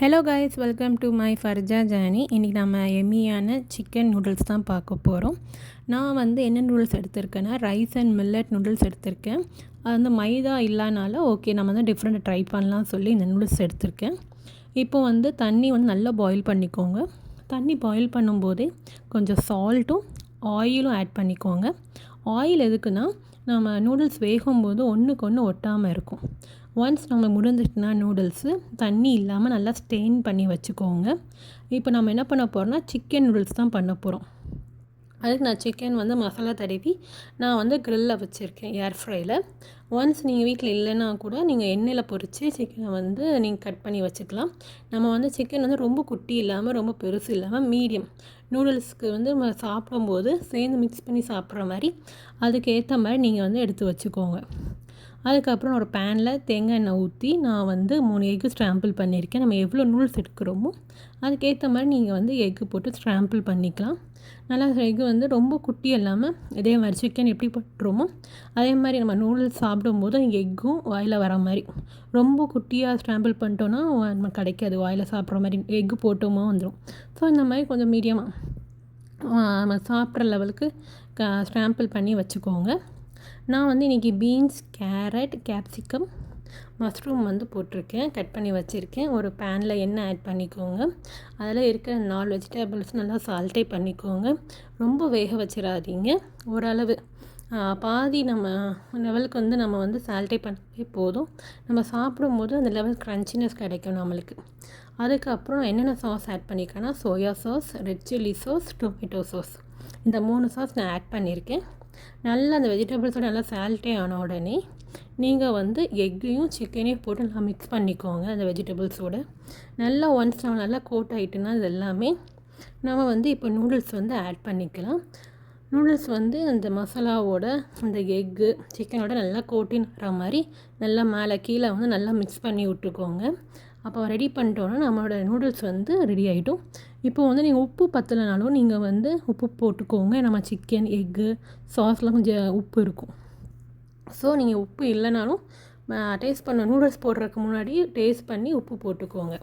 Hello guys, welcome to my Farja Jani. இன்றைக்கி நம்ம எம்மியான chicken noodles தான் பார்க்க போகிறோம். நான் வந்து என்ன நூடுல்ஸ் எடுத்திருக்கேன்னா ரைஸ் அண்ட் மில்லட் நூடுல்ஸ் எடுத்திருக்கேன். அது வந்து மைதா இல்லாதனால ஓகே நம்ம வந்து டிஃப்ரெண்ட் ட்ரை பண்ணலாம் சொல்லி இந்த நூடுல்ஸ் எடுத்திருக்கேன். இப்போ வந்து தண்ணி வந்து நல்லா பாயில் பண்ணிக்கோங்க. தண்ணி பாயில் பண்ணும்போதே கொஞ்சம் சால்ட்டும் ஆயிலும் ஆட் பண்ணிக்கோங்க. ஆயில் எதுக்குன்னா நம்ம நூடுல்ஸ் வேகும்போது ஒன்றுக்கு ஒன்று ஒட்டாமல் இருக்கும். ஒன்ஸ் நம்ம முடிஞ்சிட்டுனா நூடுல்ஸு தண்ணி இல்லாமல் நல்லா ஸ்டெயின் பண்ணி வச்சுக்கோங்க. இப்போ நம்ம என்ன பண்ண போகிறோம்னா சிக்கன் நூடுல்ஸ் தான் பண்ண போகிறோம். அதுக்கு நான் சிக்கன் வந்து மசாலா தடவி நான் வந்து க்ரில்லில் வச்சுருக்கேன், ஏர் ஃப்ரையில். ஒன்ஸ் நீங்கள் வீட்டில் இல்லைன்னா கூட நீங்கள் எண்ணெயில் பொரித்து சிக்கனை வந்து நீங்கள் கட் பண்ணி வச்சுக்கலாம். நம்ம வந்து சிக்கன் வந்து ரொம்ப குட்டி இல்லாமல் ரொம்ப பெருசு இல்லாமல் மீடியம் நூடுல்ஸ்க்கு வந்து நம்ம சாப்பிடும்போது சேர்ந்து மிக்ஸ் பண்ணி சாப்பிட்ற மாதிரி அதுக்கேற்ற மாதிரி நீங்கள் வந்து எடுத்து வச்சுக்கோங்க. அதுக்கப்புறம் ஒரு பேனில் தேங்காய் எண்ணெய் ஊற்றி நான் வந்து 3 எக்கு ஸ்ட்ராம்பிள் பண்ணியிருக்கேன். நம்ம எவ்வளோ நூடுல்ஸ் எடுக்கிறோமோ அதுக்கேற்ற மாதிரி நீங்கள் வந்து எக்கு போட்டு ஸ்ட்ராம்பிள் பண்ணிக்கலாம். நல்லா எக்கு வந்து ரொம்ப குட்டி இல்லாமல் இதே மாதிரி சிக்கன் எப்படி பண்ணுறோமோ அதே மாதிரி நம்ம நூடுல்ஸ் சாப்பிடும்போது எக்கும் வாயில் வர மாதிரி ரொம்ப குட்டியாக ஸ்ட்ராம்பிள் பண்ணிட்டோன்னா நம்ம கிடைக்காது, வாயில் சாப்பிட்ற மாதிரி எக்கு போட்டோமோ வந்துடும். ஸோ இந்த மாதிரி கொஞ்சம் மீடியமாக நம்ம சாப்பிட்ற லெவலுக்கு ஸ்ட்ராம்பிள் பண்ணி வச்சுக்கோங்க. நான் வந்து இன்றைக்கி பீன்ஸ், கேரட், கேப்சிகம், மஷ்ரூம் வந்து போட்டிருக்கேன், கட் பண்ணி வச்சுருக்கேன். ஒரு பேனில் எண்ணெய் ஆட் பண்ணிக்கோங்க. அதில் இருக்கிற 4 வெஜிடபிள்ஸ் நல்லா சால்ட்டே பண்ணிக்கோங்க. ரொம்ப வேக வச்சிடாதீங்க, ஓரளவு பாதி நம்ம லெவலுக்கு வந்து நம்ம வந்து சால்ட்டே பண்ணவே போதும். நம்ம சாப்பிடும்போது அந்த லெவல் க்ரன்ச்சினஸ் கிடைக்கும் நம்மளுக்கு. அதுக்கப்புறம் என்னென்ன சாஸ் ஆட் பண்ணியிருக்கேன்னா soya sauce, red chilli sauce, tomato sauce, இந்த 3 சாஸ் நான் ஆட் பண்ணியிருக்கேன். நல்லா அந்த வெஜிடபிள்ஸோட நல்லா சால்ட்டே ஆன உடனே நீங்கள் வந்து எக்கையும் சிக்கனையும் போட்டு நல்லா மிக்ஸ் பண்ணிக்கோங்க. அந்த வெஜிடபிள்ஸோட நல்லா ஒன்ஸ் நம்ம நல்லா கோட் ஆகிட்டுன்னா இது எல்லாமே நம்ம வந்து இப்போ நூடுல்ஸ் வந்து ஆட் பண்ணிக்கலாம். நூடுல்ஸ் வந்து அந்த மசாலாவோட அந்த எக்கு சிக்கனோட நல்லா கோட்டின் வர மாதிரி நல்லா மேலே கீழே வந்து நல்லா மிக்ஸ் பண்ணி விட்டுக்கோங்க. அப்போ ரெடி பண்ணிட்டோன்னா நம்மளோட நூடுல்ஸ் வந்து ரெடி ஆகிடும். இப்போ வந்து நீங்கள் உப்பு பத்தலைனாலும் நீங்கள் வந்து உப்பு போட்டுக்கோங்க. நம்ம சிக்கன், எக்கு, சாஸ்லாம் கொஞ்சம் உப்பு இருக்கும். ஸோ நீங்கள் உப்பு இல்லைனாலும் டேஸ்ட் பண்ண நூடுல்ஸ் போடுறதுக்கு முன்னாடி டேஸ்ட் பண்ணி உப்பு போட்டுக்கோங்க.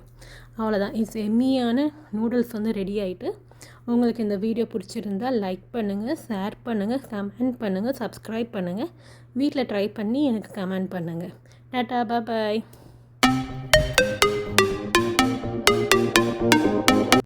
அவ்வளோதான், எம்மியான நூடுல்ஸ் வந்து ரெடி ஆகிட்டு. உங்களுக்கு இந்த வீடியோ பிடிச்சிருந்தால் லைக் பண்ணுங்கள், ஷேர் பண்ணுங்கள், கமெண்ட் பண்ணுங்கள், சப்ஸ்கிரைப் பண்ணுங்கள். வீட்டில் ட்ரை பண்ணி எனக்கு கமெண்ட் பண்ணுங்கள். டாட்டா, பாய்.